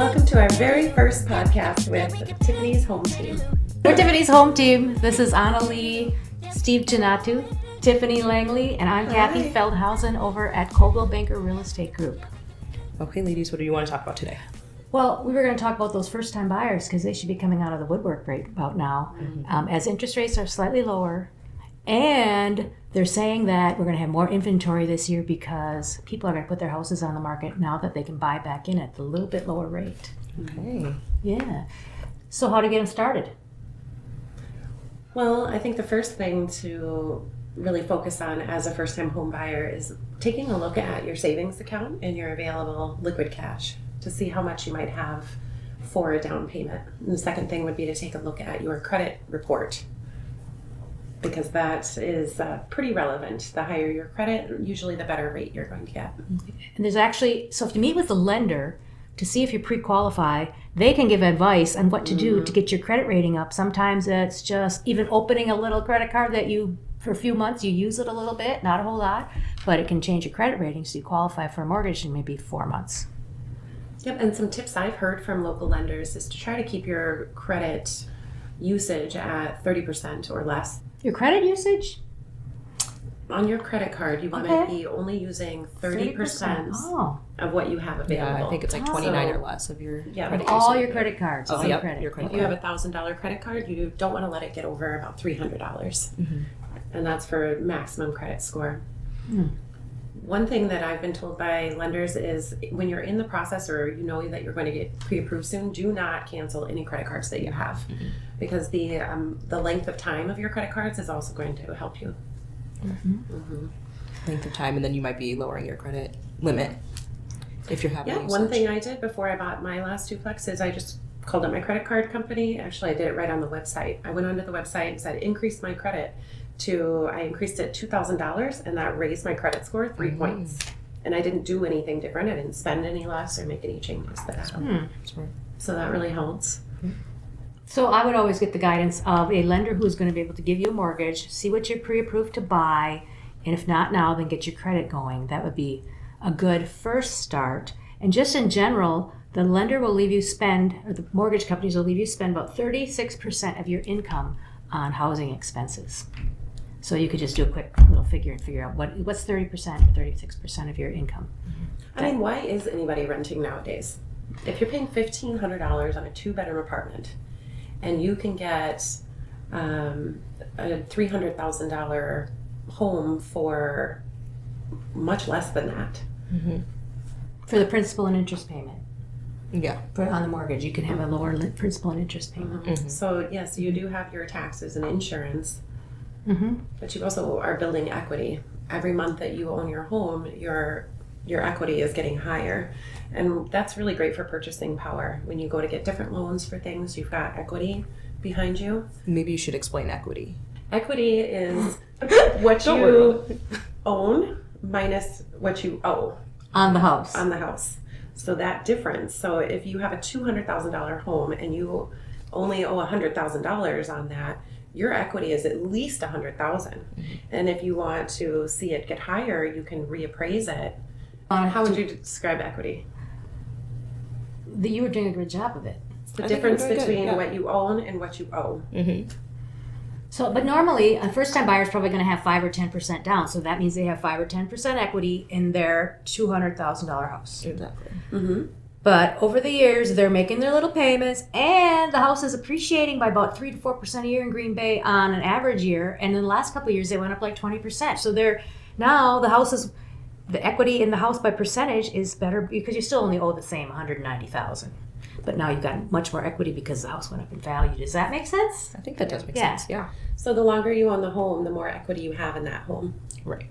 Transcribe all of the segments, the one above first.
Welcome to our very first podcast with Tiffany's Home Team. We're Tiffany's Home Team. This is Anna Lee, Steve Janatu, Tiffany Langley, and I'm Kathy Feldhausen over at Coldwell Banker Real Estate Group. Okay, ladies, what do you want to talk about today? Well, we were going to talk about those first-time buyers because they should be coming out of the woodwork right about now. As interest rates are slightly lower, and they're saying that we're going to have more inventory this year because people are going to put their houses on the market now that they can buy back in at a little bit lower rate. Okay. Yeah. So how to get them started? Well, I think the first thing to really focus on as a first-time home buyer is taking a look at your savings account and your available liquid cash to see how much you might have for a down payment. And the second thing would be to take a look at your credit report, because that is pretty relevant. The higher your credit, usually the better rate you're going to get. And there's actually, so if you meet with the lender to see if you pre-qualify, they can give advice on what to do to get your credit rating up. Sometimes it's just even opening a little credit card that you, for a few months, you use it a little bit, not a whole lot, but it can change your credit rating so you qualify for a mortgage in maybe 4 months. Yep, and some tips I've heard from local lenders is to try to keep your credit usage at 30% or less. Your credit usage? On your credit card, you want to be only using 30% of what you have available. Yeah, I think it's like 29 or less of your credit all usage. your credit cards. Oh, Your credit. If you have a $1,000 credit card, you don't want to let it get over about $300. And that's for maximum credit score. One thing that I've been told by lenders is when you're in the process or you know that you're going to get pre-approved soon, do not cancel any credit cards that you have, because the length of time of your credit cards is also going to help you. Length of time, and then you might be lowering your credit limit if you're having One thing I did before I bought my last duplex is I just called up my credit card company. Actually, I did it right on the website. I went onto the website and said, increase my credit I increased it $2,000, and that raised my credit score 3 points. And I didn't do anything different. I didn't spend any less or make any changes to that. So that really helps. So I would always get the guidance of a lender who's going to be able to give you a mortgage, see what you're pre-approved to buy, and if not now, then get your credit going. That would be a good first start. And just in general, the lender will leave you spend, or the mortgage companies will leave you spend about 36% of your income on housing expenses. So you could just do a quick little figure and figure out what's 30% or 36% of your income. I mean, why is anybody renting nowadays? If you're paying $1,500 on a 2-bedroom apartment and you can get a $300,000 home for much less than that. For the principal and interest payment. Yeah. On the mortgage, you can have a lower principal and interest payment. So yes, you do have your taxes and insurance, but you also are building equity. Every month that you own your home, your equity is getting higher, and that's really great for purchasing power. When you go to get different loans for things, you've got equity behind you. Maybe you should explain equity. Equity is what you own minus what you owe On the house. on the house. So that difference. So if you have a $200,000 home and you only owe $100,000 on that, your equity is at least $100,000. And if you want to see it get higher, you can reappraise it. How would you describe equity? You were doing a good job of it. It's the difference between what you own and what you owe. So, but normally a first-time buyer is probably going to have 5 or 10% down. So that means they have 5 or 10% equity in their $200,000 house. Exactly. But over the years, they're making their little payments, and the house is appreciating by about 3 to 4% a year in Green Bay on an average year. And in the last couple of years, they went up like 20%. So now the equity in the house by percentage is better because you still only owe the same $190,000. But now you've got much more equity because the house went up in value. Does that make sense? I think that does make sense. Yeah. So the longer you own the home, the more equity you have in that home. Right.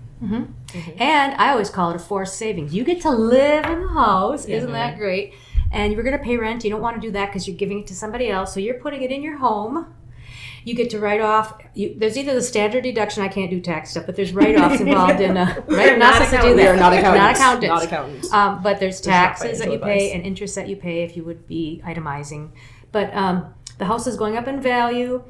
And I always call it a forced savings. You get to live in the house. Isn't that great? And you're going to pay rent. You don't want to do that because you're giving it to somebody else. So you're putting it in your home. You get to write off. There's either the standard deduction. I can't do tax stuff, but there's write-offs involved in. Right, not supposed to do that. We are not accountants. Not accountants. But there's taxes that you pay advice. and interest that you pay if you would be itemizing. But the house is going up in value.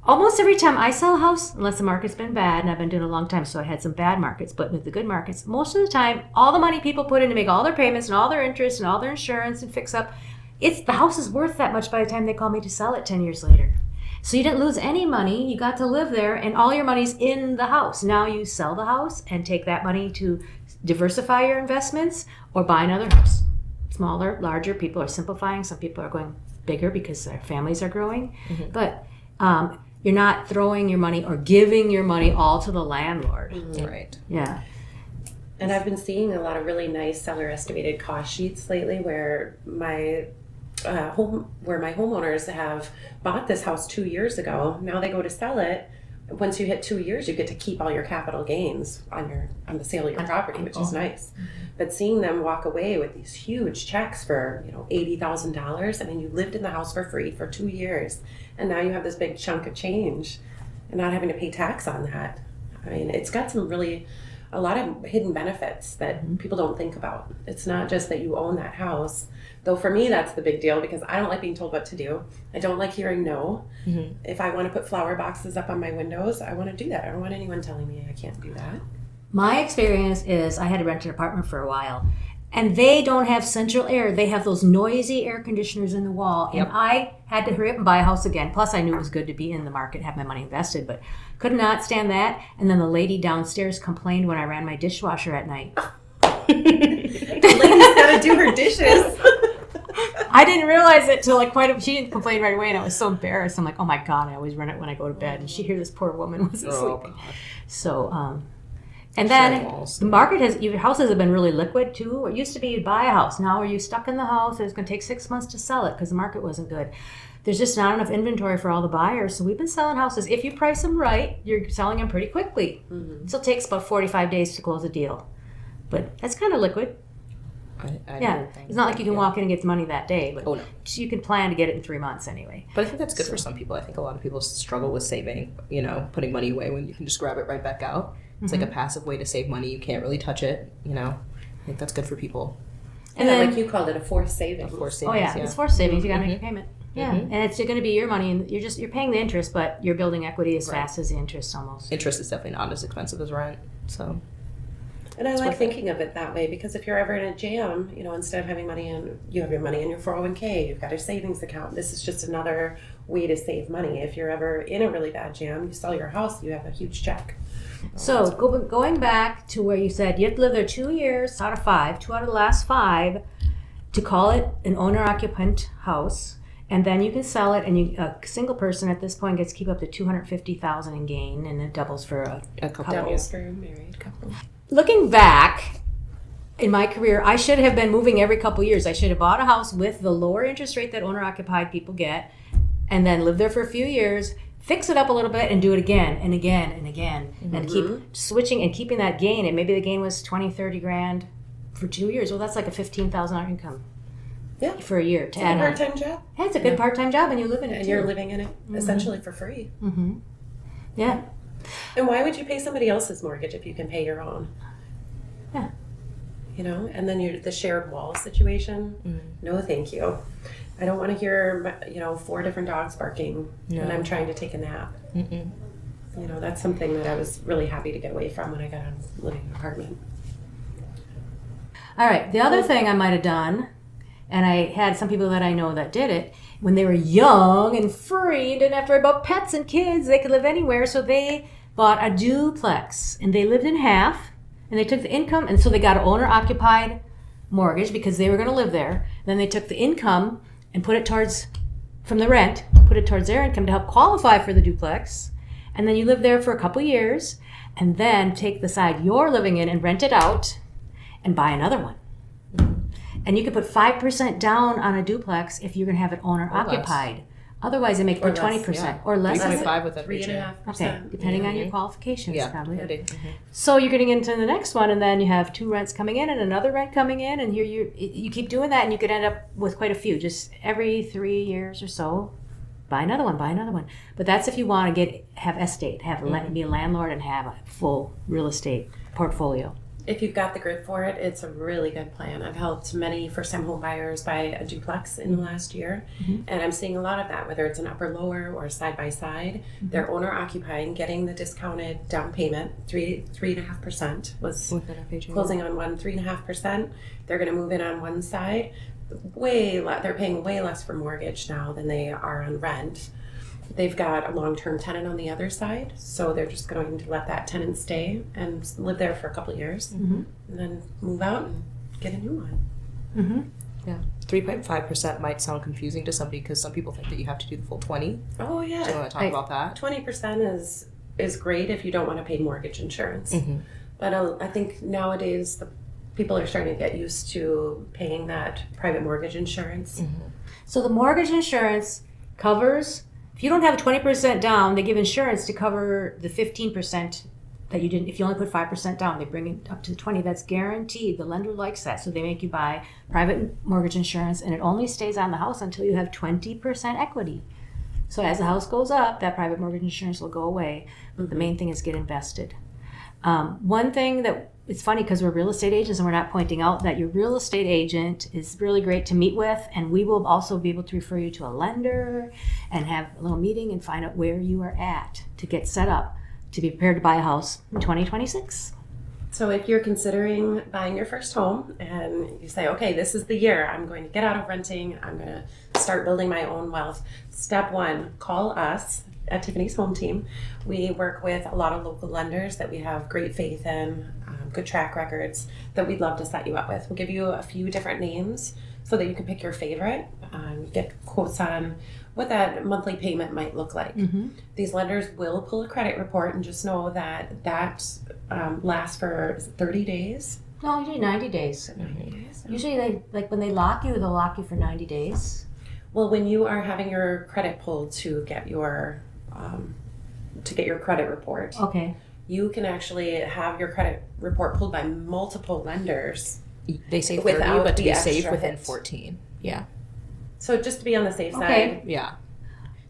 Almost every time I sell a house, unless the market's been bad, and I've been doing it a long time, so I had some bad markets, but with the good markets, most of the time, all the money people put in to make all their payments and all their interest and all their insurance and fix up, the house is worth that much by the time they call me to sell it 10 years later. So you didn't lose any money. You got to live there, and all your money's in the house. Now you sell the house and take that money to diversify your investments or buy another house. Smaller, larger. People are simplifying. Some people are going bigger because their families are growing. But you're not throwing your money or giving your money all to the landlord. Right. Yeah. And I've been seeing a lot of really nice seller estimated cost sheets lately where my homeowners have bought this house 2 years ago. Now they go to sell it. Once you hit 2 years, you get to keep all your capital gains on the sale of your property, which is nice. But seeing them walk away with these huge checks for $80,000. I mean, you lived in the house for free for 2 years, and now you have this big chunk of change, and not having to pay tax on that. I mean, it's got a lot of hidden benefits that people don't think about. It's not just that you own that house. Though for me, that's the big deal because I don't like being told what to do. I don't like hearing no. If I want to put flower boxes up on my windows, I want to do that. I don't want anyone telling me I can't do that. My experience is I had to rent an apartment for a while, and they don't have central air. They have those noisy air conditioners in the wall, and I had to hurry up and buy a house again. Plus, I knew it was good to be in the market, have my money invested, but could not stand that. And then the lady downstairs complained when I ran my dishwasher at night. The lady's got to do her dishes. I didn't realize it till she didn't complain right away, and I was so embarrassed. I'm like, oh my God, I always run it when I go to bed, and she hear this poor woman wasn't sleeping. So, and then the market your houses have been really liquid too. It used to be you'd buy a house. Now are you stuck in the house and it's going to take 6 months to sell it because the market wasn't good. There's just not enough inventory for all the buyers. So we've been selling houses. If you price them right, you're selling them pretty quickly. It still takes about 45 days to close a deal. But that's kind of liquid. It's not like you can walk in and get the money that day, but you can plan to get it in 3 months anyway. But I think that's good for some people. I think a lot of people struggle with saving, putting money away when you can just grab it right back out. It's like a passive way to save money. You can't really touch it, I think that's good for people. And then, like you called it, a forced savings. It's forced savings. You got to make your payment. Yeah, and it's going to be your money, and you're paying the interest, but you're building equity as fast as the interest almost. Interest is definitely not as expensive as rent, so. And I like thinking of it that way because if you're ever in a jam, instead of having you have your money in your 401k, you've got a savings account. This is just another way to save money. If you're ever in a really bad jam, you sell your house, you have a huge check. So going back to where you said you have to live there 2 years out of 5, 2 out of the last 5, to call it an owner-occupant house, and then you can sell it, and a single person at this point gets to keep up to $250,000 in gain, and it doubles for a couple. Doubles for a married couple. Looking back in my career, I should have been moving every couple years. I should have bought a house with the lower interest rate that owner-occupied people get, and then lived there for a few years, fix it up a little bit, and do it again and again and again, and keep switching and keeping that gain. And maybe the gain was 20, 30 grand for 2 years. Well, that's like a $15,000 income. Yeah, for a year to add a part-time job. Yeah, it's a good part-time job, and you live in it. And you're living in it essentially for free. Yeah. And why would you pay somebody else's mortgage if you can pay your own? Yeah. And then the shared wall situation. No, thank you. I don't want to hear 4 different dogs barking when I'm trying to take a nap. That's something that I was really happy to get away from when I got out of living in an apartment. All right. The other thing I might have done, and I had some people that I know that did it, when they were young and free and didn't have to worry about pets and kids, they could live anywhere. So they bought a duplex, and they lived in half, and they took the income, and so they got an owner-occupied mortgage because they were going to live there. Then they took the income and put it towards their income to help qualify for the duplex. And then you live there for a couple years, and then take the side you're living in and rent it out and buy another one. And you can put 5% down on a duplex if you're going to have it owner-occupied. Otherwise, they make it 20% or less. 3.5 with everything. 3.5%. Okay, depending on your qualifications, Yeah, probably. So you're getting into the next one, and then you have 2 rents coming in and another rent coming in, and here you keep doing that, and you could end up with quite a few. Just every 3 years or so, buy another one. But that's if you want to have estate, be a landlord, and have a full real estate portfolio. If you've got the grit for it, it's a really good plan. I've helped many first-time home buyers buy a duplex in the last year, and I'm seeing a lot of that, whether it's an upper-lower or side-by-side. They're owner-occupying, getting the discounted down payment, 3.5% was closing on one, 3.5%. They're going to move in on one side, they're paying way less for mortgage now than they are on rent. They've got a long-term tenant on the other side, so they're just going to let that tenant stay and live there for a couple of years, and then move out and get a new one. Yeah. 3.5% might sound confusing to somebody because some people think that you have to do the full 20. Oh yeah. Do you want to talk about that? 20% is great if you don't want to pay mortgage insurance. But I think nowadays the people are starting to get used to paying that private mortgage insurance. So the mortgage insurance covers, if you don't have 20% down, they give insurance to cover the 15% that you didn't. If you only put 5% down, they bring it up to 20. That's guaranteed. The lender likes that. So they make you buy private mortgage insurance, and it only stays on the house until you have 20% equity. So as the house goes up, that private mortgage insurance will go away. But the main thing is get invested. One thing that it's funny because we're real estate agents and we're not pointing out that your real estate agent is really great to meet with, and we will also be able to refer you to a lender and have a little meeting and find out where you are at to get set up to be prepared to buy a house in 2026. So if you're considering buying your first home and you say, okay, this is the year I'm going to get out of renting, I'm going to start building my own wealth, step one, call us at Tiffany's Home Team. We work with a lot of local lenders that we have great faith in, good track records that we'd love to set you up with. We'll give you a few different names so that you can pick your favorite, get quotes on what that monthly payment might look like. These lenders will pull a credit report, and just know that lasts for 30 days. No, usually 90 days. Usually they, like when they lock you, they'll lock you for 90 days. Well, when you are having your credit pulled to get your credit report, Okay. you can actually have your credit report pulled by multiple lenders. They say 30, Without but to the be safe extra within hit. 14. Yeah. So just to be on the safe Okay. side, Yeah.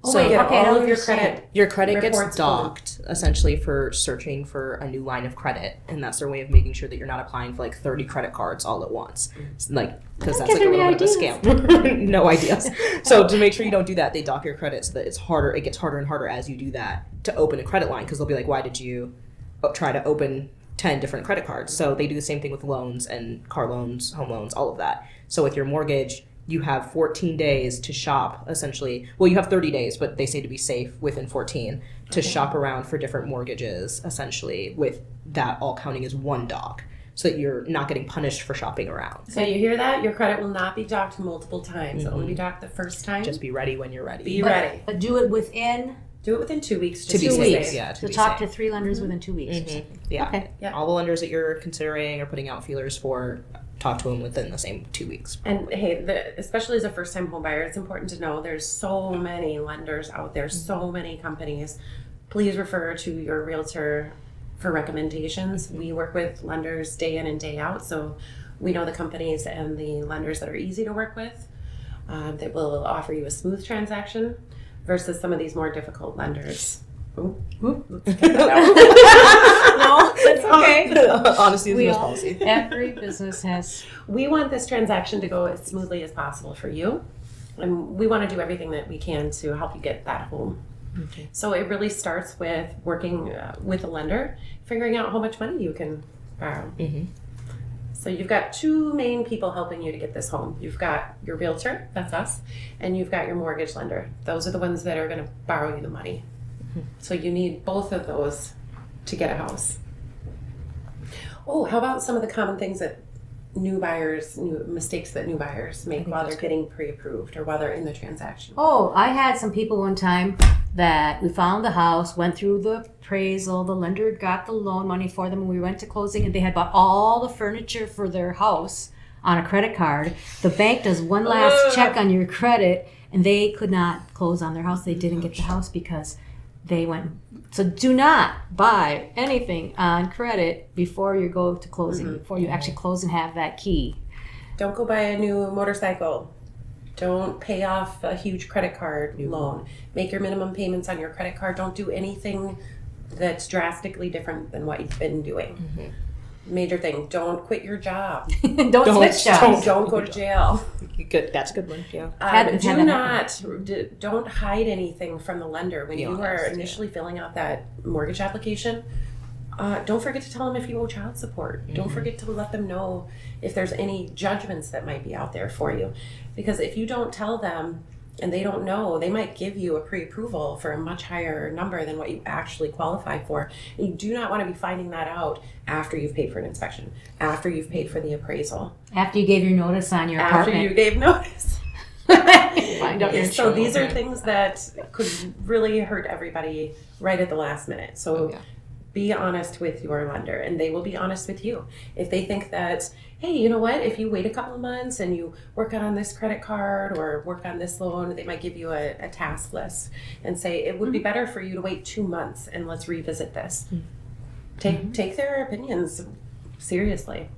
Oh, So wait, get okay, I all don't of your understand. credit. Your credit gets Reports pulled. docked essentially for searching for a new line of credit, and that's their way of making sure that you're not applying for like 30 credit cards all at once. It's like because Don't that's like a give me little bit of a scam. No ideas. So to make sure you don't do that, they dock your credit so that it's harder. It gets harder and harder as you do that to open a credit line because they'll be like, "Why did you try to open 10 different credit cards?" So they do the same thing with loans and car loans, home loans, all of that. So with your mortgage, you have 14 days to shop, essentially. Well, you have 30 days, but they say to be safe within 14 to shop around for different mortgages, essentially, with that all counting as one dock, so that you're not getting punished for shopping around. So you hear that? Your credit will not be docked multiple times. It'll only be docked the first time. Just be ready when you're ready. be ready. But do it within Do it within 2 weeks. to Just be 2 safe. weeks. Yeah, to So be talk safe. to 3 lenders within 2 weeks. Or something. Yeah. Okay. Yeah. All the lenders that you're considering or putting out feelers for, talk to them within the same 2 weeks. And hey, especially as a first-time home buyer, it's important to know there's so many lenders out there, so many companies. Please refer to your realtor for recommendations. We work with lenders day in and day out, so we know the companies and the lenders that are easy to work with, that will offer you a smooth transaction versus some of these more difficult lenders. Ooh. Let's get that out. No, it's okay. Honesty is the We best all, policy. every business has. We want this transaction to go as smoothly as possible for you, and we want to do everything that we can to help you get that home. Okay. So it really starts with working with a lender, figuring out how much money you can borrow. So you've got 2 main people helping you to get this home. You've got your realtor, that's us, and you've got your mortgage lender. Those are the ones that are going to borrow you the money. So you need both of those to get a house. Oh, how about some of the common things that mistakes that new buyers make while they're getting pre-approved or while they're in the transaction? Oh, I had some people one time that we found the house, went through the appraisal, the lender got the loan money for them, and we went to closing, and they had bought all the furniture for their house on a credit card. The bank does one last check on your credit, and they could not close on their house. They didn't get the house because they went. So do not buy anything on credit before you go to closing, before you actually close and have that key. Don't go buy a new motorcycle. Don't pay off a huge credit card loan. Make your minimum payments on your credit card. Don't do anything that's drastically different than what you've been doing. Major thing, don't quit your job. Don't switch jobs. Don't go to jail. Good. That's a good one. Yeah. Don't hide anything from the lender when Be you honest, are yeah. initially filling out that mortgage application. Don't forget to tell them if you owe child support. Don't forget to let them know if there's any judgments that might be out there for you. Because if you don't tell them and they don't know, they might give you a pre-approval for a much higher number than what you actually qualify for. And you do not want to be finding that out after you've paid for an inspection, after you've paid for the appraisal, After you gave your notice on your after apartment. you gave notice. Find out you're in So trouble. these are things that could really hurt everybody right at the last minute. So be honest with your lender, and they will be honest with you. If they think that, hey, you know what, if you wait a couple of months and you work on this credit card or work on this loan, they might give you a task list and say it would be better for you to wait 2 months and let's revisit this. Take their opinions seriously.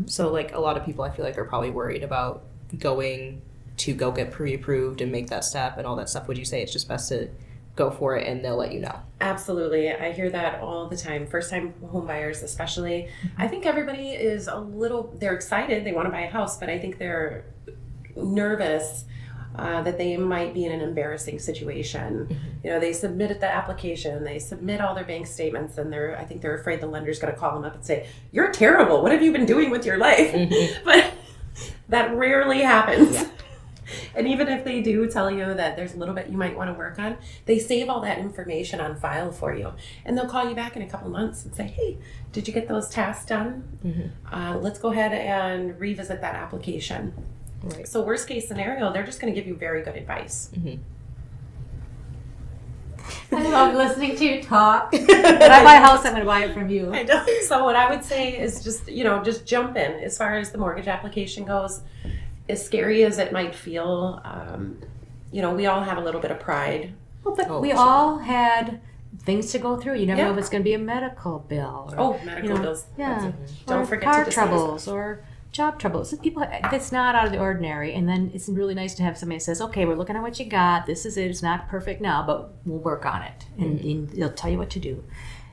So like a lot of people I feel like are probably worried about going to go get pre-approved and make that step and all that stuff. Would you say it's just best to go for it and they'll let you know? Absolutely. I hear that all the time. First time home buyers especially. I think everybody is they're excited, they want to buy a house, but I think they're nervous that they might be in an embarrassing situation. You know, they submitted the application, they submit all their bank statements, and I think they're afraid the lender's going to call them up and say, "You're terrible. What have you been doing with your life?" But that rarely happens. Yeah. And even if they do tell you that there's a little bit you might want to work on, they save all that information on file for you. And they'll call you back in a couple months and say, "Hey, did you get those tasks done? Let's go ahead and revisit that application." Right. So worst case scenario, they're just going to give you very good advice. I love listening to you talk. When I buy a house, I'm going to buy it from you. I know. So what I would say is just jump in. As far as the mortgage application goes, as scary as it might feel, we all have a little bit of pride. Well, but Oh, we sure. all had things to go through. You never Yeah. know if it's going to be a medical bill. Or, Medical bills. Yeah. Don't or forget car to discuss troubles or job troubles. So people, that's not out of the ordinary. And then it's really nice to have somebody that says, "Okay, we're looking at what you got. This is it. It's not perfect now, but we'll work on it." And they'll tell you what to do.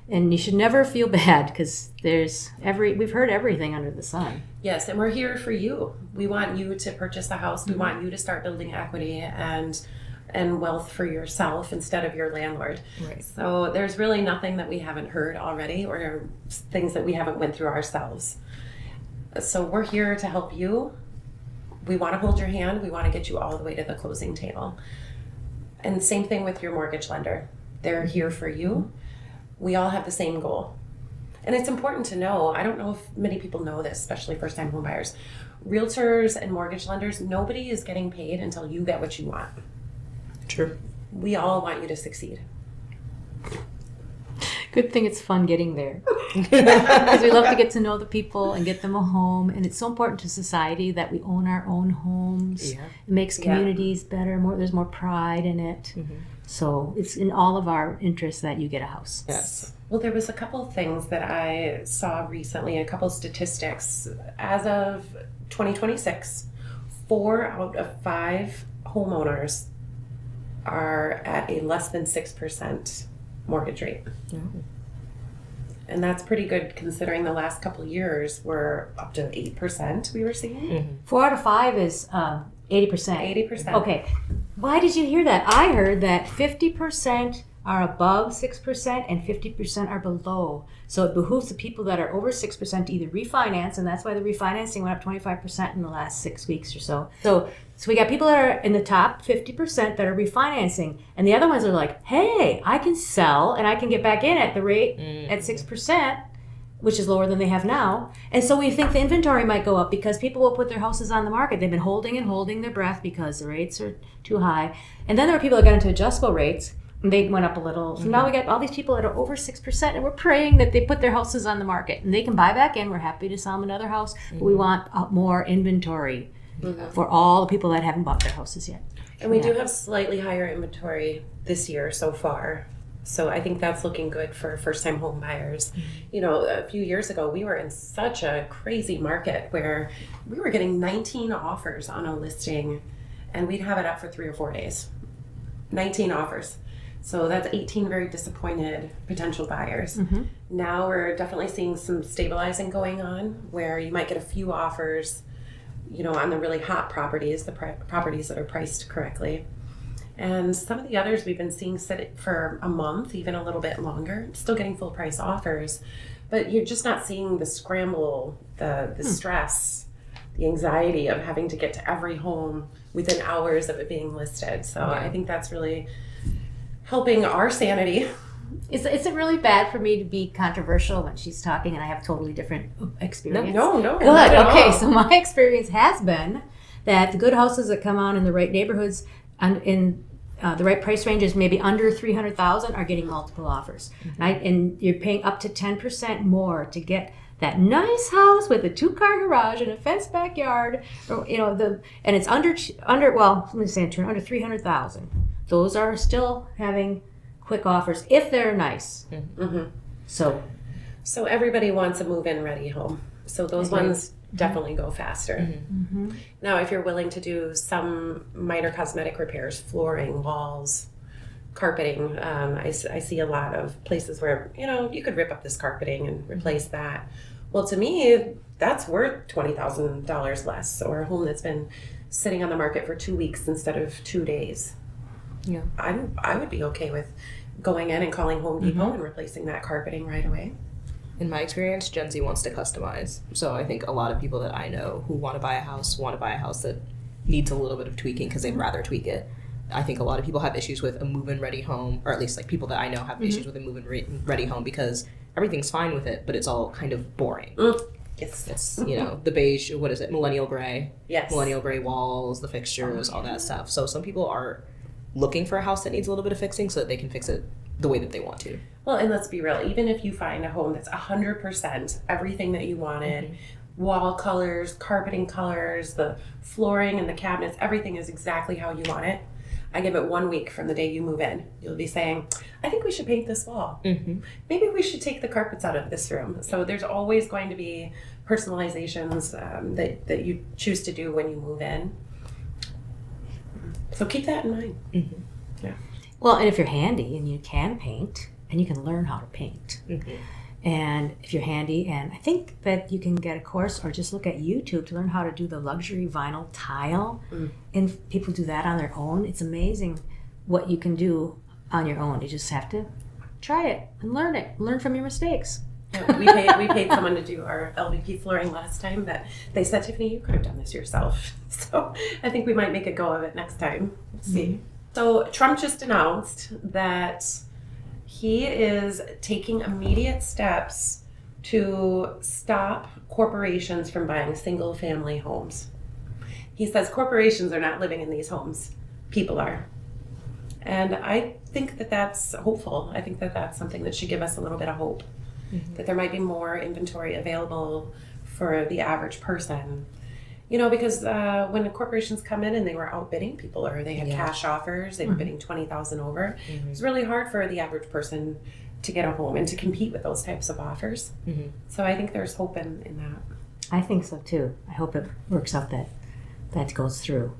And you should never feel bad because we've heard everything under the sun. Yes, and we're here for you. We want you to purchase the house. We want you to start building equity and wealth for yourself instead of your landlord. Right. So there's really nothing that we haven't heard already or things that we haven't went through ourselves. So we're here to help you. We want to hold your hand. We want to get you all the way to the closing table. And same thing with your mortgage lender. They're here for you. We all have the same goal. And it's important to know, I don't know if many people know this, especially first-time home buyers. Realtors and mortgage lenders, nobody is getting paid until you get what you want. True. We all want you to succeed. Good thing it's fun getting there. Because we love to get to know the people and get them a home. And it's so important to society that we own our own homes. Yeah. It makes communities better. There's more pride in it. So it's in all of our interests that you get a house. Yes. Well, there was a couple of things that I saw recently, a couple of statistics. As of 2026, 4 out of 5 homeowners are at a less than 6% mortgage rate. And that's pretty good considering the last couple of years were up to 8% we were seeing. 4 out of 5 is 80%. 80%. Okay. Why did you hear that? I heard that 50% are above 6% and 50% are below. So it behooves the people that are over 6% to either refinance, and that's why the refinancing went up 25% in the last 6 weeks or so. So we got people that are in the top 50% that are refinancing, and the other ones are like, "Hey, I can sell and I can get back in at the rate at 6%, which is lower than they have now." And so we think the inventory might go up because people will put their houses on the market. They've been holding and holding their breath because the rates are too high. And then there are people that got into adjustable rates, and they went up a little. So now we got all these people that are over 6%, and we're praying that they put their houses on the market. And they can buy back in. We're happy to sell them another house, but we want more inventory for all the people that haven't bought their houses yet. And we do have slightly higher inventory this year so far. So I think that's looking good for first-time home buyers. You know, a few years ago, we were in such a crazy market where we were getting 19 offers on a listing, and we'd have it up for 3 or 4 days. 19 offers. So that's 18 very disappointed potential buyers. Now we're definitely seeing some stabilizing going on where you might get a few offers, on the really hot properties, the properties that are priced correctly. And some of the others we've been seeing sit for a month, even a little bit longer, still getting full price offers. But you're just not seeing the scramble, the stress, the anxiety of having to get to every home within hours of it being listed. So I think that's really helping our sanity. Is it really bad for me to be controversial when she's talking and I have totally different experience? No. Good. Not at Okay, all. so my experience has been that the good houses that come on in the right neighborhoods and in the right price ranges, maybe under 300,000, are getting multiple offers. And you're paying up to 10% more to get that nice house with a 2-car garage and a fenced backyard, or, and it's under well, let me say under 300,000. Those are still having quick offers if they're nice. So everybody wants a move-in ready home. So those ones definitely go faster. Now, if you're willing to do some minor cosmetic repairs, flooring, walls, carpeting, I see a lot of places where, you could rip up this carpeting and replace that. Well, to me, that's worth $20,000 less, or a home that's been sitting on the market for 2 weeks instead of 2 days. Yeah. I would be okay with going in and calling Home Depot and replacing that carpeting right away. In my experience, Gen Z wants to customize. So I think a lot of people that I know who want to buy a house that needs a little bit of tweaking because they'd rather tweak it. I think a lot of people have issues with a move-in ready home, or at least like people that I know have issues with a move-in ready home because everything's fine with it, but it's all kind of boring. Yes. It's, the beige, what is it, millennial gray? Yes. Millennial gray walls, the fixtures, all that stuff. So some people are looking for a house that needs a little bit of fixing so that they can fix it the way that they want to. Well, and let's be real, even if you find a home that's 100% everything that you wanted, wall colors, carpeting colors, the flooring and the cabinets, everything is exactly how you want it. I give it 1 week from the day you move in. You'll be saying, I think we should paint this wall. Maybe we should take the carpets out of this room. So there's always going to be personalizations that you choose to do when you move in. So keep that in mind. Yeah. well, and if you're handy and you can paint and you can learn how to paint. And if you're handy, and I think that you can get a course or just look at YouTube to learn how to do the luxury vinyl tile. And people do that on their own. It's amazing what you can do on your own. You just have to try it and learn it. Learn from your mistakes. Yeah, we paid someone to do our LVP flooring last time that they said, Tiffany, you could have done this yourself. So I think we might make a go of it next time. Let's see. So Trump just announced that he is taking immediate steps to stop corporations from buying single family homes. He says corporations are not living in these homes. People are. And I think that that's hopeful. I think that that's something that should give us a little bit of hope. That there might be more inventory available for the average person. You know, because when the corporations come in and they were outbidding people, or they had cash offers, they were bidding $20,000 over. It's really hard for the average person to get a home and to compete with those types of offers. So I think there's hope in that. I think so too. I hope it works out that goes through.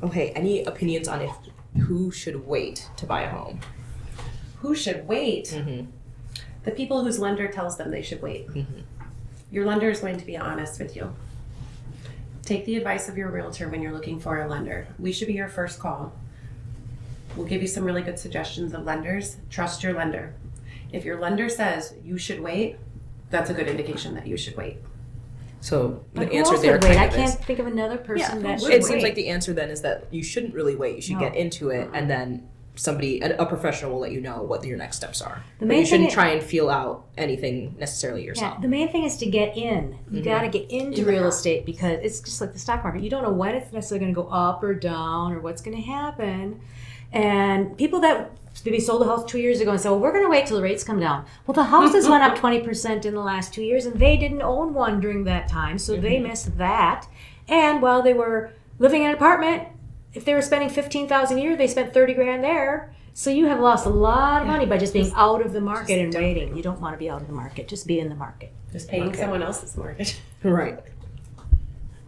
Okay, any opinions on who should wait to buy a home? Who should wait? The people whose lender tells them they should wait. Your lender is going to be honest with you. Take the advice of your realtor when you're looking for a lender. We should be your first call. We'll give you some really good suggestions of lenders. Trust your lender. If your lender says you should wait, that's a good indication that you should wait. So the But who answer else there would wait? kind I of can't is, think of another person that who should would it seems wait. like the answer then is that you shouldn't really wait. You should get into it, and then a professional will let you know what your next steps are. The But main you shouldn't thing- try and feel out anything necessarily yourself. Yeah, the main thing is to get in. You got to get into real estate, because it's just like the stock market. You don't know when it's necessarily going to go up or down or what's going to happen. And people that maybe sold a house 2 years ago and said, well, we're going to wait till the rates come down. Well, the houses went up 20% in the last 2 years, and they didn't own one during that time, so they missed that. And while they were living in an apartment, if they were spending $15,000 a year, they spent $30,000 there. So you have lost a lot of money by just being out of the market and waiting. You don't want to be out of the market. Just be in the market. Just paying someone else's mortgage. Right.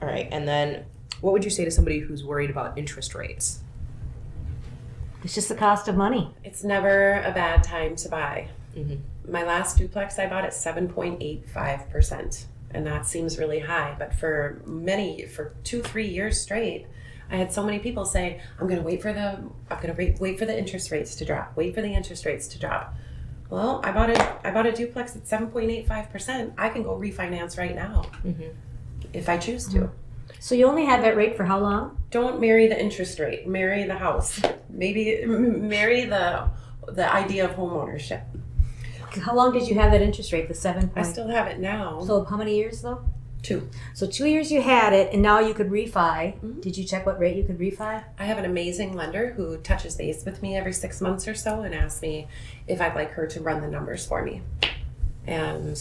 All right, and then what would you say to somebody who's worried about interest rates? It's just the cost of money. It's never a bad time to buy. My last duplex I bought at 7.85%. And that seems really high. But for 2-3 years straight, I had so many people say, I'm going to wait for the interest rates to drop. Wait for the interest rates to drop. Well, I bought a duplex at 7.85%. I can go refinance right now if I choose to. So you only had that rate for how long? Don't marry the interest rate. Marry the house. Maybe marry the idea of home ownership. How long did you have that interest rate? The 7 I still have it now. So how many years though? 2. So 2 years you had it, and now you could refi. Did you check what rate you could refi? I have an amazing lender who touches base with me every 6 months or so and asks me if I'd like her to run the numbers for me. And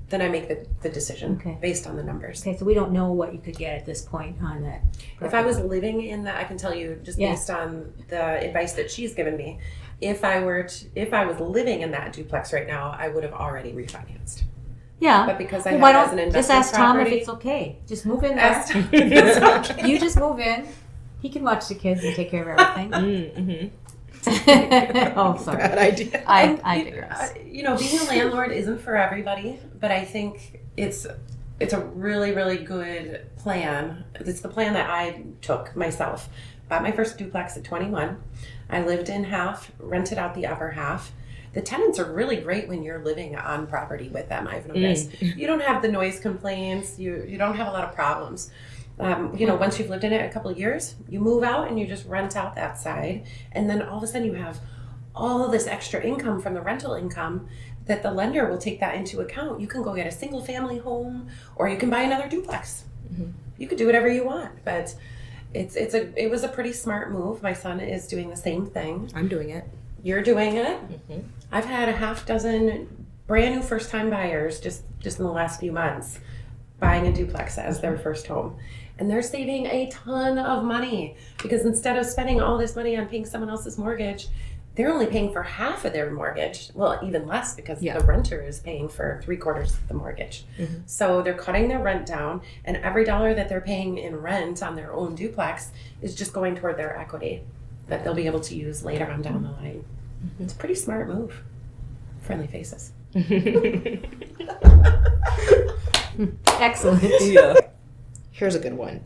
then I make the decision based on the numbers. Okay, so we don't know what you could get at this point on that. If I was living in that, I can tell you just based on the advice that she's given me, if I was living in that duplex right now, I would have already refinanced. Yeah. But because I Well, have why it as don't an just investment ask Tom if property- it's okay? Just move in there. Ask Tom if it's okay. You just move in. He can watch the kids and take care of everything. Oh, sorry. Bad idea. I digress. Being a landlord isn't for everybody, but I think it's a really, really good plan. It's the plan that I took myself. Bought my first duplex at 21. I lived in half, rented out the upper half. The tenants are really great when you're living on property with them, I've noticed. You don't have the noise complaints. You don't have a lot of problems. Once you've lived in it a couple of years, you move out and you just rent out that side. And then all of a sudden you have all this extra income from the rental income that the lender will take that into account. You can go get a single family home or you can buy another duplex. You could do whatever you want, but it was a pretty smart move. My son is doing the same thing. I'm doing it. You're doing it. I've had a half dozen brand new first time buyers just in the last few months buying a duplex as their first home. And they're saving a ton of money because instead of spending all this money on paying someone else's mortgage, they're only paying for half of their mortgage. Well, even less because the renter is paying for 3/4 of the mortgage. So they're cutting their rent down, and every dollar that they're paying in rent on their own duplex is just going toward their equity that they'll be able to use later on down the line. It's a pretty smart move. Friendly faces. Excellent. Yeah. Here's a good one.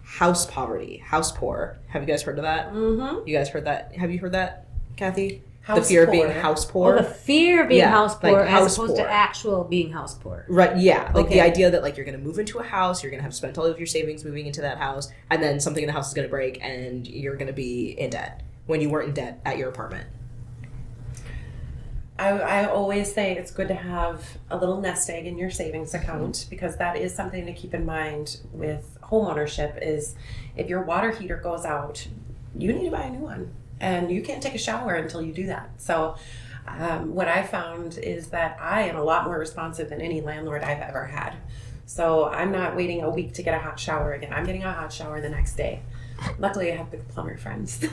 House poverty, house poor. Have you guys heard of that? You guys heard that? Have you heard that, Kathy? The House fear of poor. being house Or poor. the fear of being Yeah, house like poor house as opposed poor. to actual being house poor. Right, yeah. Like Okay. the idea that like you're going to move into a house, you're going to have spent all of your savings moving into that house, and then something in the house is going to break and you're going to be in debt when you weren't in debt at your apartment. I always say it's good to have a little nest egg in your savings account because that is something to keep in mind with home ownership is if your water heater goes out, you need to buy a new one. And you can't take a shower until you do that. So what I found is that I am a lot more responsive than any landlord I've ever had. So I'm not waiting a week to get a hot shower again. I'm getting a hot shower the next day. Luckily, I have good plumber friends.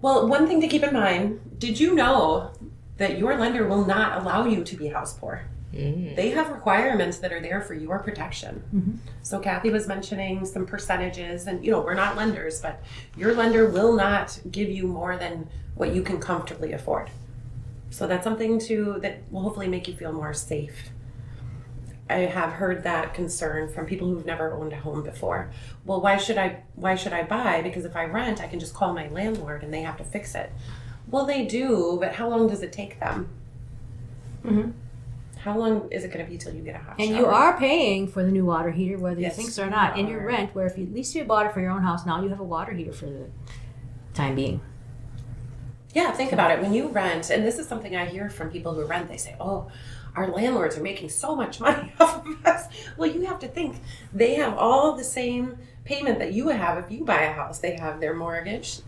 Well, one thing to keep in mind, did you know that your lender will not allow you to be house poor? They have requirements that are there for your protection. So Kathy was mentioning some percentages and, we're not lenders, but your lender will not give you more than what you can comfortably afford. So that's something that will hopefully make you feel more safe. I have heard that concern from people who've never owned a home before. Well, why should I buy? Because if I rent, I can just call my landlord and they have to fix it. Well, they do, but how long does it take them? How long is it going to be till you get a hot shower? And you are paying for the new water heater, whether Yes, you think so or you not, in your are. rent, where if you, at least you bought it for your own house, now you have a water heater for the time being. Yeah, think about it. When you rent, and this is something I hear from people who rent, they say, oh, our landlords are making so much money off of us. Well, you have to think they have all the same payment that you have if you buy a house. They have their mortgage,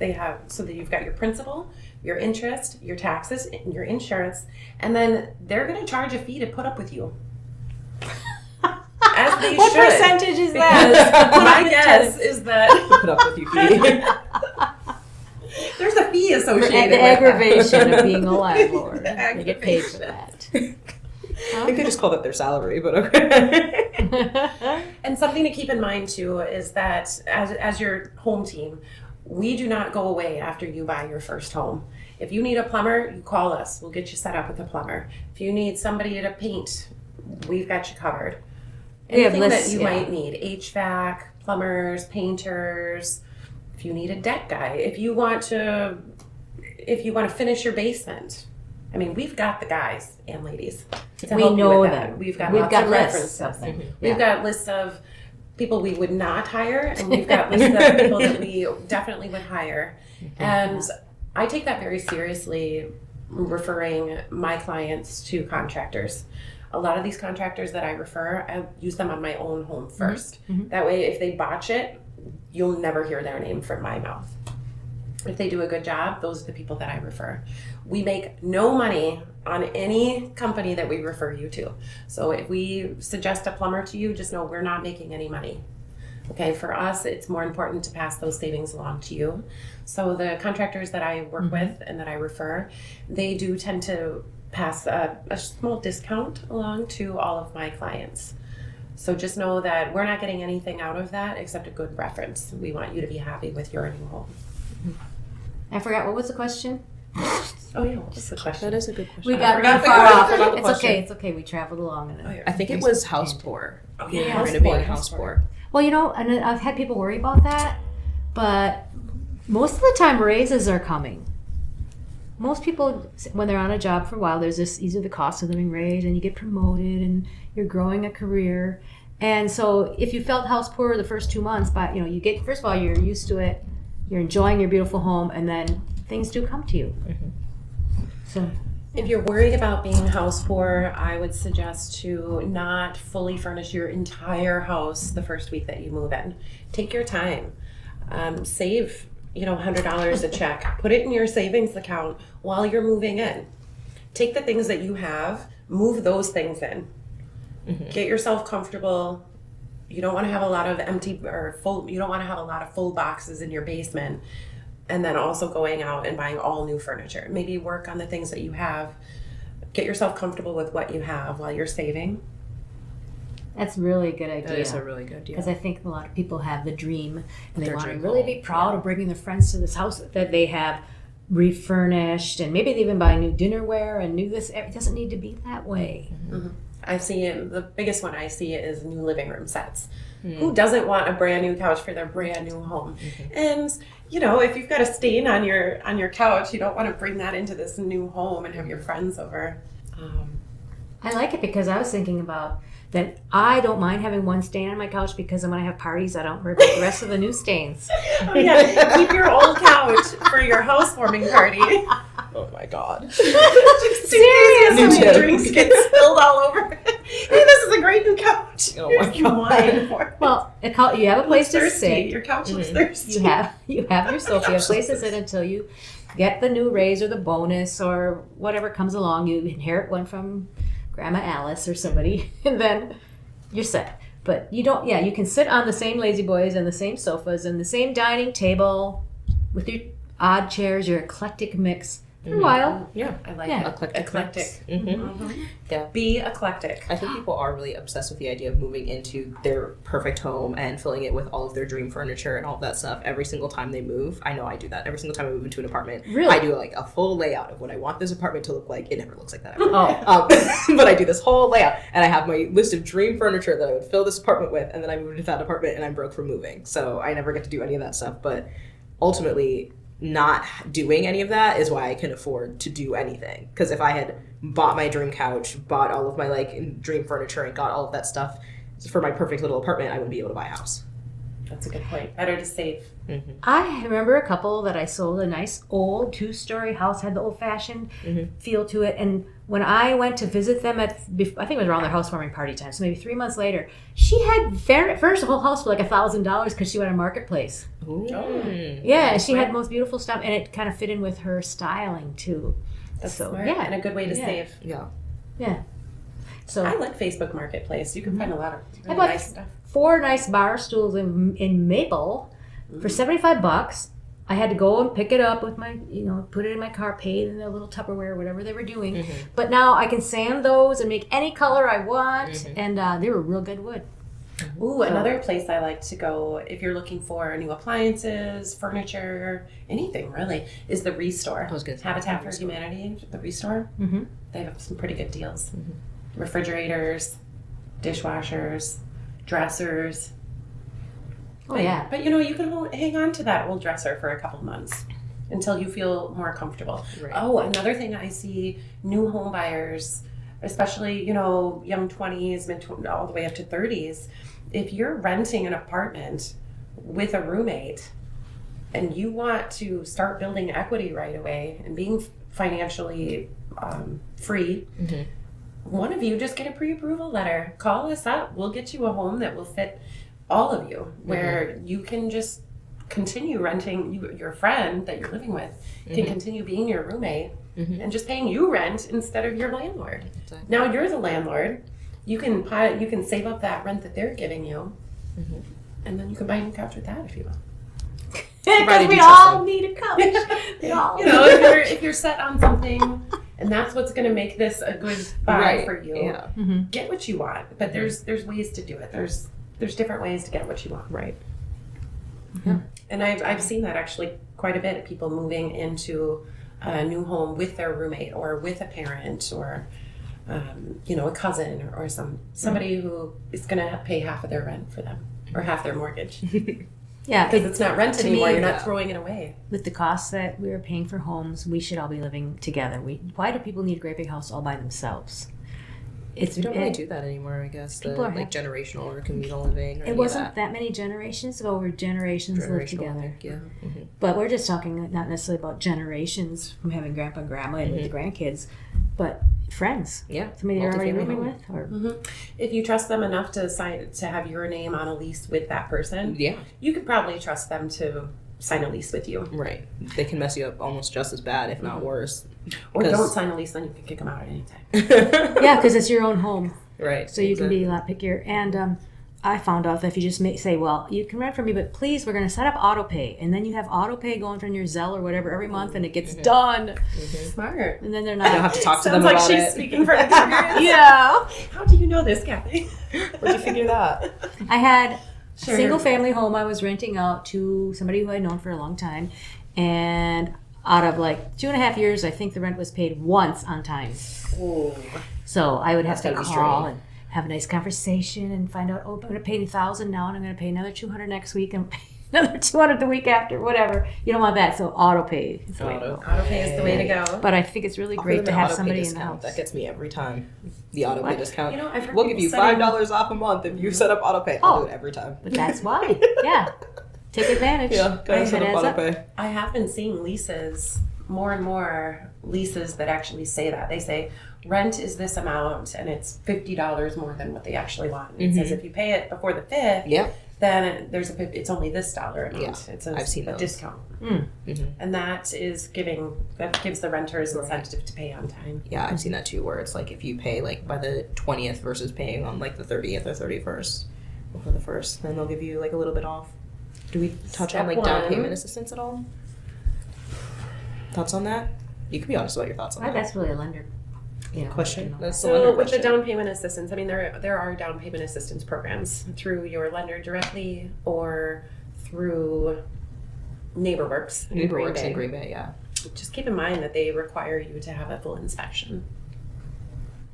so that you've got your principal, your interest, your taxes, and your insurance, and then they're going to charge a fee to put up with you. As they What should. percentage is Because that? my guess is that Put up with you, Pete. there's a fee For associated the with that. aggravation of being a landlord. The They get paid for aggravation. that. I think they just call that their salary, but okay. And something to keep in mind too is that as your home team, we do not go away after you buy your first home. If you need a plumber, you call us. We'll get you set up with a plumber. If you need somebody to paint, we've got you covered. We have Anything lists, that you yeah. might need: HVAC, plumbers, painters. If you need a deck guy, if you want to finish your basement. I mean, we've got the guys and ladies to We help you know with that. them. We've got We've lots got of lists references. of them. We've got lists of people we would not hire, and we've got lists of people that we definitely would hire. And I take that very seriously, referring my clients to contractors. A lot of these contractors that I refer, I use them on my own home 1st. That way, if they botch it, you'll never hear their name from my mouth. If they do a good job, those are the people that I refer. We make no money on any company that we refer you to. So if we suggest a plumber to you, just know we're not making any money. Okay, for us, it's more important to pass those savings along to you. So the contractors that I work with and that I refer, they do tend to pass a small discount along to all of my clients. So just know that we're not getting anything out of that except a good reference. We want you to be happy with your new home. I forgot, what was the question? Oh yeah, what's the question? That is a good question. We got forgot really far the off. question. It's okay, it's okay. We traveled along. And I think it was house poor. Oh Yeah, yeah, renovating house poor. Well, you know, and I've had people worry about that, but most of the time raises are coming. Most people, when they're on a job for a while, there's this either the cost of living raise and you get promoted and you're growing a career. And so if you felt house poor the first 2 months, but you get, first of all, you're used to it, you're enjoying your beautiful home, and then things do come to you. So If you're worried about being house poor, I would suggest to not fully furnish your entire house the first week that you move in. Take your time. Save, $100 a check. Put it in your savings account while you're moving in. Take the things that you have, move those things in. Get yourself comfortable. You don't want to have a lot of empty or full, you don't want to have a lot of full boxes in your basement. And then also going out and buying all new furniture. Maybe work on the things that you have. Get yourself comfortable with what you have while you're saving. that's really a good idea. That is a really good deal. Because I think a lot of people have the dream and they Their want to dream really home, be proud of bringing their friends to this house that they have refurnished, and maybe they even buy new dinnerware and new this. It doesn't need to be that way. I see it, the biggest one I see is new living room sets. Who doesn't want a brand new couch for their brand new home? And if you've got a stain on your couch, you don't want to bring that into this new home and have your friends over. I like it because I was thinking about that. I don't mind having one stain on my couch because when I have parties, I don't worry about the rest of the new stains. Oh, yeah, keep your old couch for your housewarming party. Oh my god. Seriously, Me some too. drinks get spilled all over. Hey, this is a great new couch. Oh my Here's some wine for it. Well, you have a place to Thirsty. sit. Your couch looks thirsty. You have your sofa. You have a place to sit until you get the new raise or the bonus or whatever comes along. You inherit one from Grandma Alice or somebody, and then you're set. But you don't. Yeah, you can sit on the same lazy boys and the same sofas and the same dining table with your odd chairs, your eclectic mix for a while. Yeah. I like Yeah. it. Eclectic. Yeah. Be eclectic. I think people are really obsessed with the idea of moving into their perfect home and filling it with all of their dream furniture and all of that stuff every single time they move. I know I do that every single time I move into an apartment. Really? I do like a full layout of what I want this apartment to look like. It never looks like that ever. Oh, But I do this whole layout and I have my list of dream furniture that I would fill this apartment with, and then I moved into that apartment and I'm broke from moving. So I never get to do any of that stuff. But ultimately, not doing any of that is why I can afford to do anything. Because if I had bought my dream couch, bought all of my dream furniture, and got all of that stuff for my perfect little apartment, I wouldn't be able to buy a house. That's a good point. Better to save. I remember a couple that I sold a nice old 2-story house, had the old-fashioned feel to it. And when I went to visit them I think it was around their housewarming party time, so maybe 3 months later, she had furnished the whole house for like $1,000 because she went on Marketplace. Ooh. Yeah, and she had the most beautiful stuff, and it kind of fit in with her styling too. That's So, smart yeah. and a good way to Yeah. save. Yeah. Yeah. So I like Facebook Marketplace. You can find a lot of I really bought nice stuff. 4 nice bar stools in maple for $75. I had to go and pick it up with my, put it in my car, pay in a little Tupperware, whatever they were doing. But now I can sand those and make any color I want, and they were real good wood. Ooh, another place I like to go if you're looking for new appliances, furniture, anything really, is the Restore. I was gonna say Habitat the for Restore. Humanity, the Restore. Mm-hmm. They have some pretty good deals. Refrigerators, dishwashers. dressers. Oh, But- yeah. But you can hang on to that old dresser for a couple months until you feel more comfortable. Right. Oh, another thing I see new home buyers, especially, young 20s, all the way up to 30s, if you're renting an apartment with a roommate and you want to start building equity right away and being financially free, one of you just get a pre-approval letter. Call us up. We'll get you a home that will fit all of you, where you can just continue renting. Your friend that you're living with can continue being your roommate and just paying you rent instead of your landlord. Exactly. Now you're the landlord. You can save up that rent that they're giving you, and then you can buy a new couch with that if you want. Because we all need a couch. We all. If you're set on something, and that's what's going to make this a good buy Right. for you. Yeah. Get what you want, but there's ways to do it. There's different ways to get what you want. Right. And I've seen that actually quite a bit. People moving into a new home with their roommate or with a parent or a cousin or somebody who is going to pay half of their rent for them or half their mortgage Yeah, because it's not rent to anymore. me, You're yeah. not throwing it away. with the costs that we are paying for homes, we should all be living together. Why do people need a great big house all by themselves? We don't really do that anymore, I guess. People are Like generational or communal living. Or any It of wasn't that many generations ago where generations lived generational together. living, Yeah. But we're just talking not necessarily about generations from having grandpa and grandma and with the grandkids, but friends. Yeah. Somebody you're already Multifamily living home. with, or If you trust them enough to have your name on a lease with that person, Yeah. you could probably trust them to sign a lease with you. Right. They can mess you up almost just as bad, if not worse. Or 'Cause- don't sign a lease, then you can kick them out at any time. yeah, because it's your own home, Right. so you can be a lot pickier. And I found out that if you just say, well, you can rent from me, but please, we're going to set up auto pay, and then you have auto pay going from your Zelle or whatever every month, and it gets done, Smart. and then they're I don't not. have to talk to Sounds them like about she's it. speaking from experience. Yeah, How do you know this, Kathy? Where'd you figure that? I had Sure. a single family home I was renting out to somebody who I'd known for a long time, and out of like 2.5 years, I think the rent was paid once on time. Ooh. So I would have That's to gotta be call straight. and have a nice conversation and find out, I'm going to pay $1,000 now and I'm going to pay another $200 next week and pay another $200 the week after, whatever. You don't want that, so auto pay is the way to go. Auto pay is the way to go. But I think it's really great to have somebody in the house. That gets me every time. The auto pay What? discount. I've heard We'll give people you setting- $5 off a month if you set up auto pay. I'll do it every time. But that's why. Yeah. Take advantage. Yeah, gotta It set up adds auto up. pay. I have been seeing leases, more and more leases that actually say that. They say rent is this amount and it's $50 more than what they actually want. And it says if you pay it before the 5th, Yeah. then it's only this dollar amount. Yeah, It's I've seen a those. discount. And that gives the renters incentive to pay on time. Yeah, I've seen that too, where it's like if you pay like by the 20th versus paying on like the 30th or 31st before the 1st, then they'll give you like a little bit off. Do we touch on Step like down one. payment assistance at all? Thoughts on that? You can be honest about your thoughts on that. That's really a lender. Question. That's the So lender with the question. down payment assistance, I mean there are down payment assistance programs through your lender directly or through NeighborWorks in Green NeighborWorks Bay. in Green Bay, yeah. Just keep in mind that they require you to have a full inspection.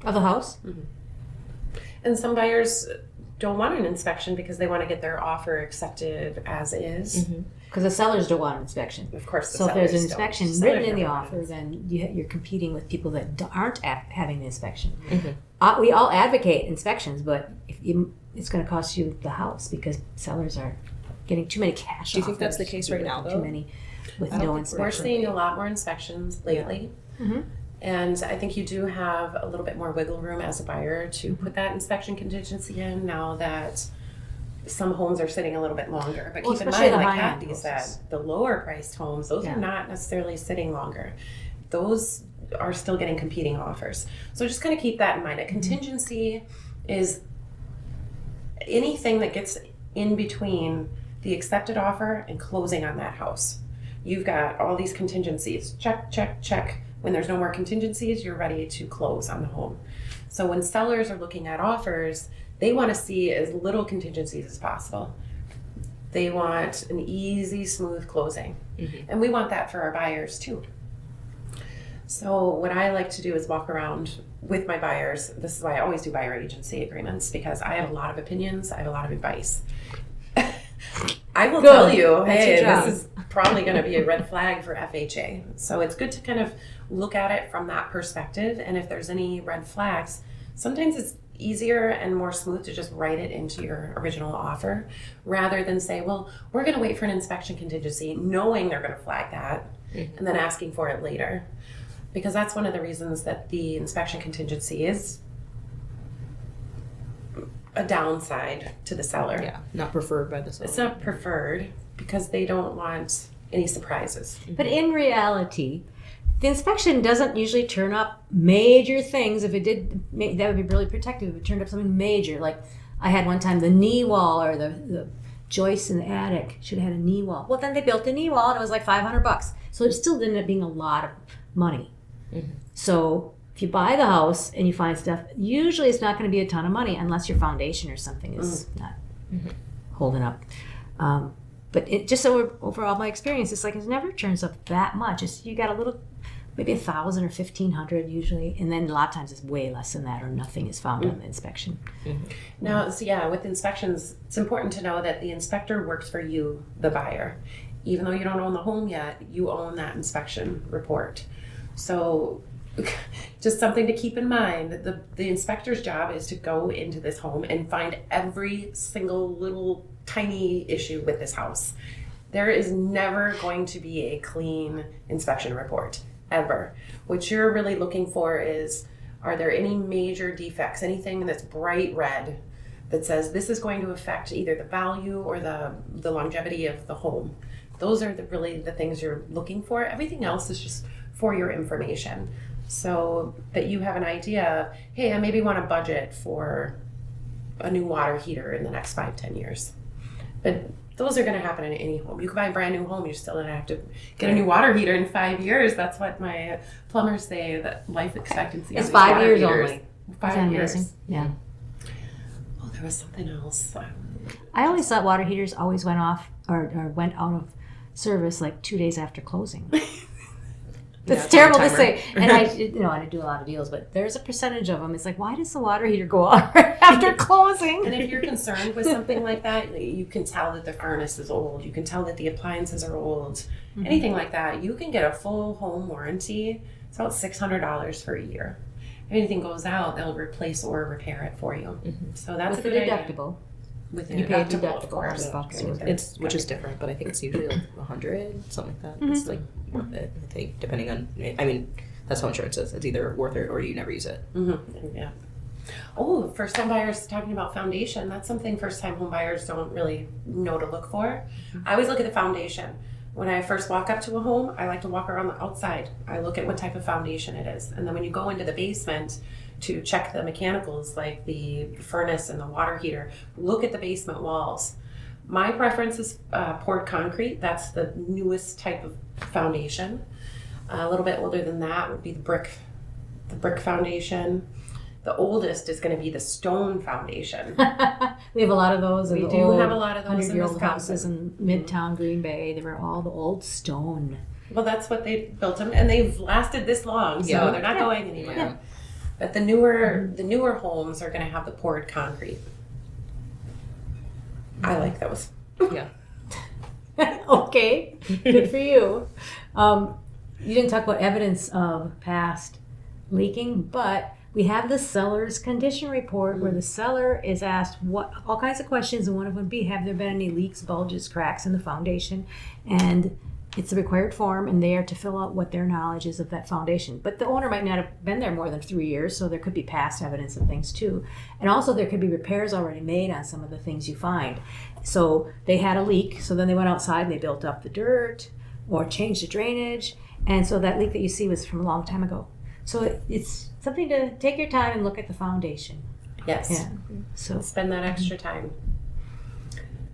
Of the house? And some buyers don't want an inspection because they want to get their offer accepted as is. Because the sellers don't want an inspection. Of course, the So if there's an sellers don't. inspection Sellers written in the never want offer, it. then you're competing with people that aren't having the inspection. Mm-hmm. We all advocate inspections, but it's going to cost you the house because sellers are getting too many cash. Do you think that's the offers, case right now, Too though? many with I don't no think inspection. We're seeing a lot more inspections lately. Mhm. And I think you do have a little bit more wiggle room as a buyer to put that inspection contingency in now that some homes are sitting a little bit longer. But Well, keep in especially mind, the like high-end Kathy said, houses. the lower priced homes, those Yeah. are not necessarily sitting longer. Those are still getting competing offers. So just kind of keep that in mind. A contingency is anything that gets in between the accepted offer and closing on that house. You've got all these contingencies. Check, check, check. When there's no more contingencies, you're ready to close on the home. So when sellers are looking at offers, they want to see as little contingencies as possible. They want an easy, smooth closing. And we want that for our buyers too. So what I like to do is walk around with my buyers, this is why I always do buyer agency agreements, because I have a lot of opinions, I have a lot of advice. I will tell you, That's hey, your job. this is probably going to be a red flag for FHA. So it's good to kind of look at it from that perspective. And if there's any red flags, sometimes it's easier and more smooth to just write it into your original offer rather than say, well, we're going to wait for an inspection contingency, knowing they're going to flag that, and then asking for it later. Because that's one of the reasons that the inspection contingency is a downside to the seller. Yeah, not preferred by the seller. It's not preferred because they don't want any surprises. But in reality, the inspection doesn't usually turn up major things. If it did, that would be really protective. If it turned up something major, like I had one time the knee wall or the joist in the attic should have had a knee wall. Well, then they built a knee wall and it was like $500. So it still ended up being a lot of money. So if you buy the house and you find stuff, usually it's not going to be a ton of money unless your foundation or something is not holding up. But it just overall my experience, it's like it never turns up that much. It's, you got a little, maybe 1,000 or 1,500 usually, and then a lot of times it's way less than that, or nothing is found on the inspection. Now, so yeah, with inspections, it's important to know that the inspector works for you, the buyer. Even though you don't own the home yet, you own that inspection report. So just something to keep in mind, the inspector's job is to go into this home and find every single little tiny issue with this house. There is never going to be a clean inspection report, ever. What you're really looking for is, are there any major defects, anything that's bright red that says this is going to affect either the value or the longevity of the home. Those are really the things you're looking for. Everything else is just for your information, so that you have an idea, hey, I maybe want to budget for a new water heater in the next 5-10 years. But those are going to happen in any home. You can buy a brand new home, you're still going to have to get a new water heater in 5 years. That's what my plumbers say, that life expectancy It's on these 5 water years heaters. only. 5 Isn't that years. amazing? Yeah. Oh, there was something else. I always thought water heaters always went off or went out of service like 2 days after closing. That's it's on a terrible to timer. say. And I didn't do a lot of deals, but there's a percentage of them. It's like, why does the water heater go off right after closing? And if you're concerned with something like that, you can tell that the furnace is old. You can tell that the appliances are old. Anything like that, you can get a full home warranty. It's about $600 for a year. If anything goes out, they'll replace or repair it for you. So that's With a the good idea. deductible. With the You pay a deductible, of deductible, course. $100 With It's which is everything. different, but I think it's usually like 100, something like that. It's like worth it. I think depending on. I mean, that's how insurance is. It's either worth it or you never use it. Yeah. Oh, first time buyers talking about foundation. That's something first time home buyers don't really know to look for. I always look at the foundation. When I first walk up to a home, I like to walk around the outside. I look at what type of foundation it is. And then when you go into the basement to check the mechanicals, like the furnace and the water heater, look at the basement walls. My preference is poured concrete. That's the newest type of foundation. A little bit older than that would be the brick foundation. The oldest is going to be the stone foundation. We have a lot of those. in We the do old have a lot of those in 100-year-old Wisconsin. houses in Midtown Green Bay. They were all the old stone. Well, that's what they built them, and they've lasted this long, so Yeah. they're not going anywhere. Yeah. But the newer homes are going to have the poured concrete. I like those. Yeah. Okay, good for you. You didn't talk about evidence of past leaking, but we have the seller's condition report where the seller is asked all kinds of questions, and one of them would be, have there been any leaks, bulges, cracks in the foundation? And it's a required form, and they are to fill out what their knowledge is of that foundation. But the owner might not have been there more than 3 years, so there could be past evidence of things too. And also there could be repairs already made on some of the things you find. So they had a leak, so then they went outside and they built up the dirt or changed the drainage. And so that leak that you see was from a long time ago. So it's something to take your time and look at the foundation. Yes. Yeah. So Spend that extra time.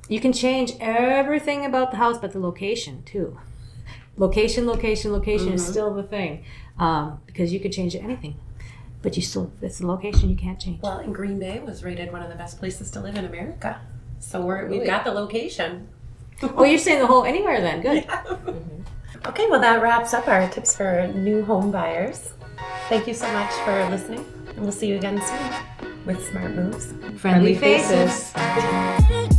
you can change everything about the house, but the location too. Location is still the thing, because you could change anything, but it's the location you can't change. Well, and Green Bay was rated one of the best places to live in America. So we've Really? got the location. Oh, you're saying the whole anywhere then? Good. Okay, well, that wraps up our tips for new home buyers. Thank you so much for listening. And we'll see you again soon with Smart Moves. Friendly Faces. faces.